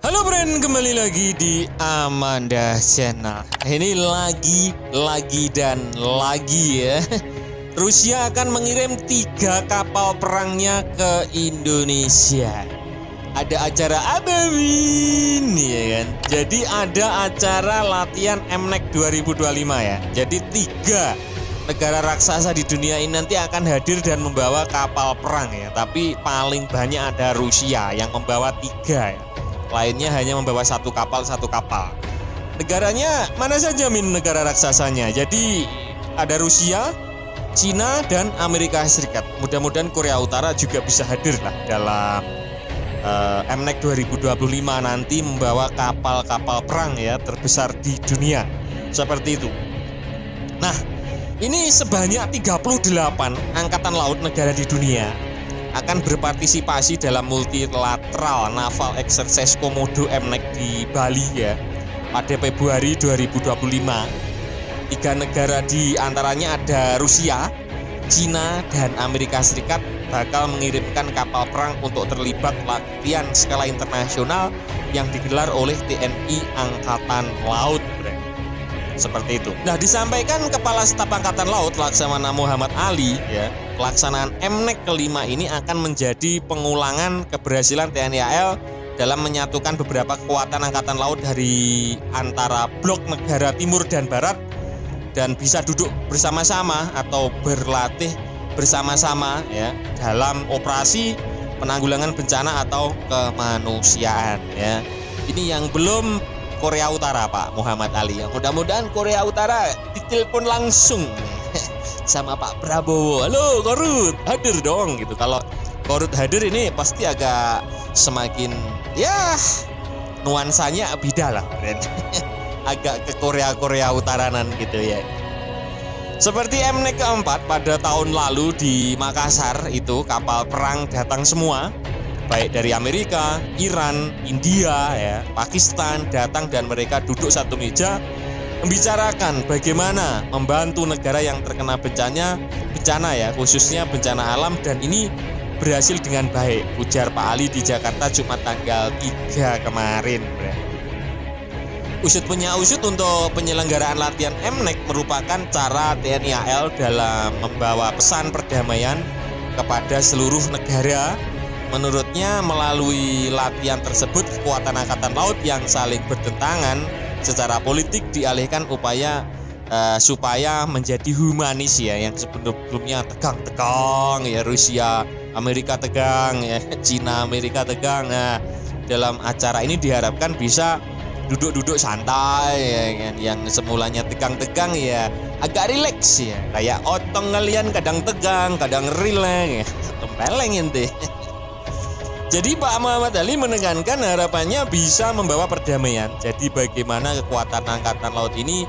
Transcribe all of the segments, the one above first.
Halo friend, kembali lagi di Amanda Channel. Ini lagi dan lagi ya. Rusia akan mengirim 3 kapal perangnya ke Indonesia. Ada acara apa Win? Ya kan? Jadi ada acara latihan MNEC 2025 ya. Jadi 3 negara raksasa di dunia ini nanti akan hadir dan membawa kapal perang ya. Tapi paling banyak ada Rusia yang membawa 3 ya. Lainnya hanya membawa satu kapal. Negaranya mana saja negara raksasanya. Jadi ada Rusia, Cina, dan Amerika Serikat. Mudah-mudahan Korea Utara juga bisa hadir lah dalam MNEC 2025 nanti membawa kapal-kapal perang ya terbesar di dunia. Seperti itu. Nah, ini sebanyak 38 angkatan laut negara di dunia akan berpartisipasi dalam multilateral naval exercise Komodo MNEC di Bali ya pada Februari 2025. 3 negara di antaranya ada Rusia, Cina, dan Amerika Serikat bakal mengirimkan kapal perang untuk terlibat latihan skala internasional yang digelar oleh TNI Angkatan Laut. Seperti itu. Nah, disampaikan Kepala Staf Angkatan Laut Laksamana Muhammad Ali ya, pelaksanaan MNEC kelima ini akan menjadi pengulangan keberhasilan TNI AL dalam menyatukan beberapa kekuatan angkatan laut dari antara blok negara timur dan barat dan bisa duduk bersama-sama atau berlatih bersama-sama ya dalam operasi penanggulangan bencana atau kemanusiaan ya. Ini yang belum Korea Utara Pak Muhammad Ali ya. Mudah-mudahan Korea Utara ditelepon langsung sama Pak Prabowo. Halo Korut, hadir dong gitu. Kalau Korut hadir ini pasti agak semakin ya nuansanya beda lah agak ke Korea Utaranan gitu ya. Seperti MNEC keempat pada tahun lalu di Makassar itu kapal perang datang semua. Baik dari Amerika, Iran, India, ya, Pakistan datang dan mereka duduk satu meja membicarakan bagaimana membantu negara yang terkena bencana ya, khususnya bencana alam, dan ini berhasil dengan baik, ujar Pak Ali di Jakarta Jumat tanggal 3 kemarin. Usut punya usut untuk penyelenggaraan latihan MNEC merupakan cara TNI AL dalam membawa pesan perdamaian kepada seluruh negara. Menurutnya melalui latihan tersebut kekuatan angkatan laut yang saling bertentangan secara politik dialihkan supaya menjadi humanis ya, yang sebelumnya tegang ya, Rusia Amerika tegang ya, Cina Amerika tegang. Nah, dalam acara ini diharapkan bisa duduk-duduk santai ya, yang semulanya tegang-tegang ya agak rileks ya, kayak otong kalian kadang tegang kadang rileks ya, tempeleng ente. Jadi Pak Muhammad Ali menekankan harapannya bisa membawa perdamaian. Jadi bagaimana kekuatan angkatan laut ini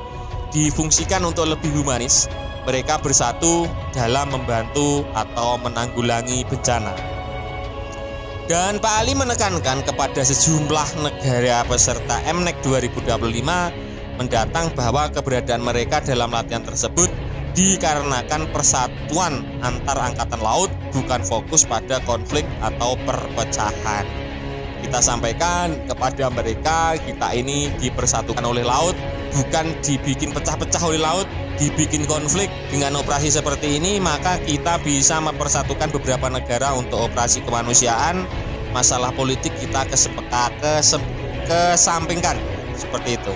difungsikan untuk lebih humanis. Mereka bersatu dalam membantu atau menanggulangi bencana. Dan Pak Ali menekankan kepada sejumlah negara peserta MNEC 2025 mendatang bahwa keberadaan mereka dalam latihan tersebut dikarenakan persatuan antar angkatan laut, bukan fokus pada konflik atau perpecahan. Kita sampaikan kepada mereka, kita ini dipersatukan oleh laut, bukan dibikin pecah-pecah oleh laut, dibikin konflik. Dengan operasi seperti ini, maka kita bisa mempersatukan beberapa negara untuk operasi kemanusiaan. Masalah politik kita kesampingkan, seperti itu.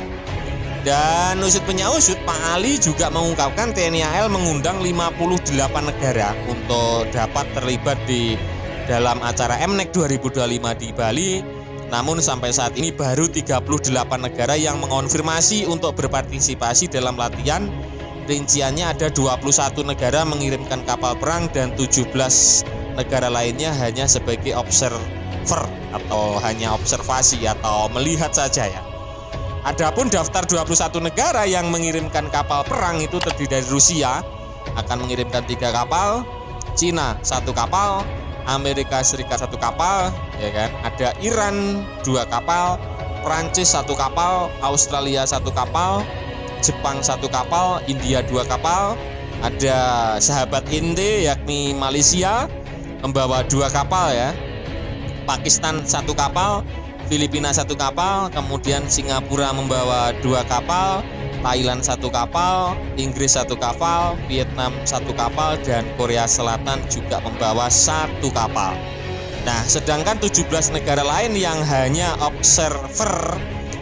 Dan usut punya usut, Pak Ali juga mengungkapkan TNI AL mengundang 58 negara untuk dapat terlibat di dalam acara MNEC 2025 di Bali. Namun sampai saat ini baru 38 negara yang mengonfirmasi untuk berpartisipasi dalam latihan. Rinciannya ada 21 negara mengirimkan kapal perang dan 17 negara lainnya hanya sebagai observer atau hanya observasi atau melihat saja ya. Adapun daftar 21 negara yang mengirimkan kapal perang itu terdiri dari Rusia akan mengirimkan 3 kapal, Cina 1 kapal, Amerika Serikat 1 kapal, ya kan? Ada Iran 2 kapal, Prancis 1 kapal, Australia 1 kapal, Jepang 1 kapal, India 2 kapal, ada sahabat Inde yakni Malaysia membawa 2 kapal ya, Pakistan 1 kapal, Filipina 1 kapal, kemudian Singapura membawa 2 kapal, Thailand 1 kapal, Inggris 1 kapal, Vietnam 1 kapal, dan Korea Selatan juga membawa 1 kapal. Nah, sedangkan 17 negara lain yang hanya observer,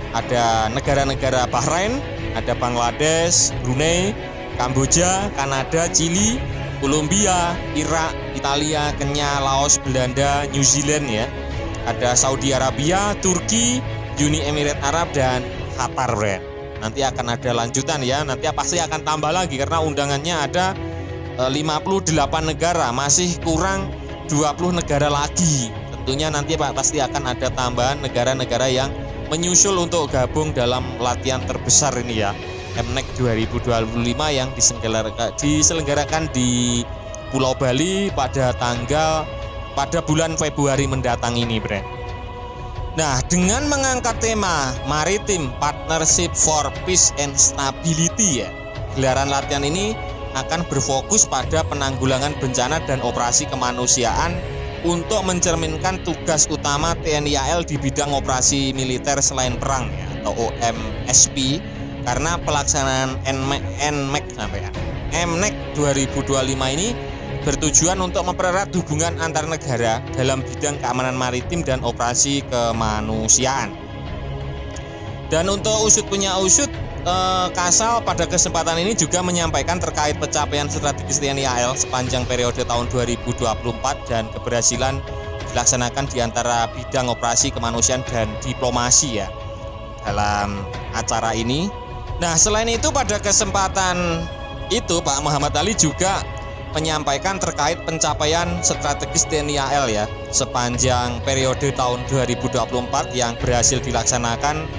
ada negara-negara Bahrain, ada Bangladesh, Brunei, Kamboja, Kanada, Chili, Kolombia, Irak, Italia, Kenya, Laos, Belanda, New Zealand ya. Ada Saudi Arabia, Turki, Uni Emirat Arab, dan Qatar, Bren. Nanti akan ada lanjutan ya, nanti pasti akan tambah lagi karena undangannya ada 58 negara, masih kurang 20 negara lagi. Tentunya nanti pasti akan ada tambahan negara-negara yang menyusul untuk gabung dalam latihan terbesar ini ya, MNEC 2025 yang diselenggarakan di Pulau Bali pada bulan Februari mendatang ini, Bren. Nah, dengan mengangkat tema Maritime Partnership for Peace and Stability ya, gelaran latihan ini akan berfokus pada penanggulangan bencana dan operasi kemanusiaan untuk mencerminkan tugas utama TNI AL di bidang operasi militer selain perang ya, atau OMSP, karena pelaksanaan MNEC 2025 ini bertujuan untuk mempererat hubungan antar negara dalam bidang keamanan maritim dan operasi kemanusiaan. Dan untuk usut punya usut, Kasal pada kesempatan ini juga menyampaikan terkait pencapaian strategis TNI AL sepanjang periode tahun 2024 dan keberhasilan dilaksanakan di antara bidang operasi kemanusiaan dan diplomasi ya dalam acara ini. Nah, selain itu pada kesempatan itu Pak Muhammad Ali juga menyampaikan terkait pencapaian strategis TNI AL ya sepanjang periode tahun 2024 yang berhasil dilaksanakan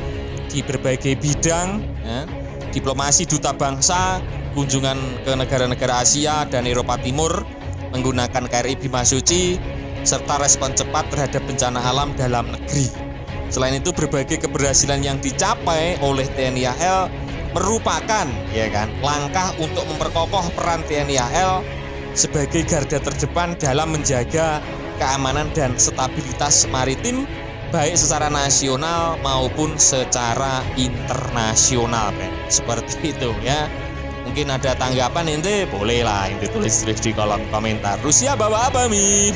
di berbagai bidang ya, diplomasi duta bangsa, kunjungan ke negara-negara Asia dan Eropa Timur menggunakan KRI Bima Suci, serta respon cepat terhadap bencana alam dalam negeri. Selain itu, berbagai keberhasilan yang dicapai oleh TNI AL merupakan ya kan langkah untuk memperkokoh peran TNI AL sebagai garda terdepan dalam menjaga keamanan dan stabilitas maritim baik secara nasional maupun secara internasional, Ben. Seperti itu ya. Mungkin ada tanggapan ente, boleh lah ente tulis di kolom komentar. Rusia bawa apa, Mi?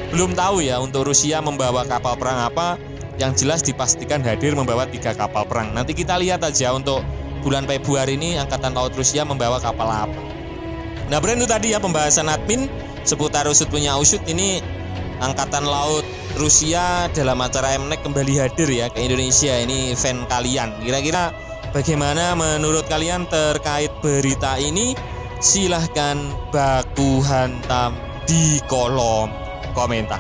Belum tahu ya untuk Rusia membawa kapal perang apa. Yang jelas dipastikan hadir membawa 3 kapal perang. Nanti kita lihat aja untuk bulan Februari ini Angkatan Laut Rusia membawa kapal apa. Nah, Bren, itu tadi ya pembahasan admin seputar usut punya usut ini. Angkatan Laut Rusia dalam acara MNEC kembali hadir ya ke Indonesia. Ini fan kalian. Kira-kira bagaimana menurut kalian terkait berita ini? Silahkan baku hantam di kolom komentar.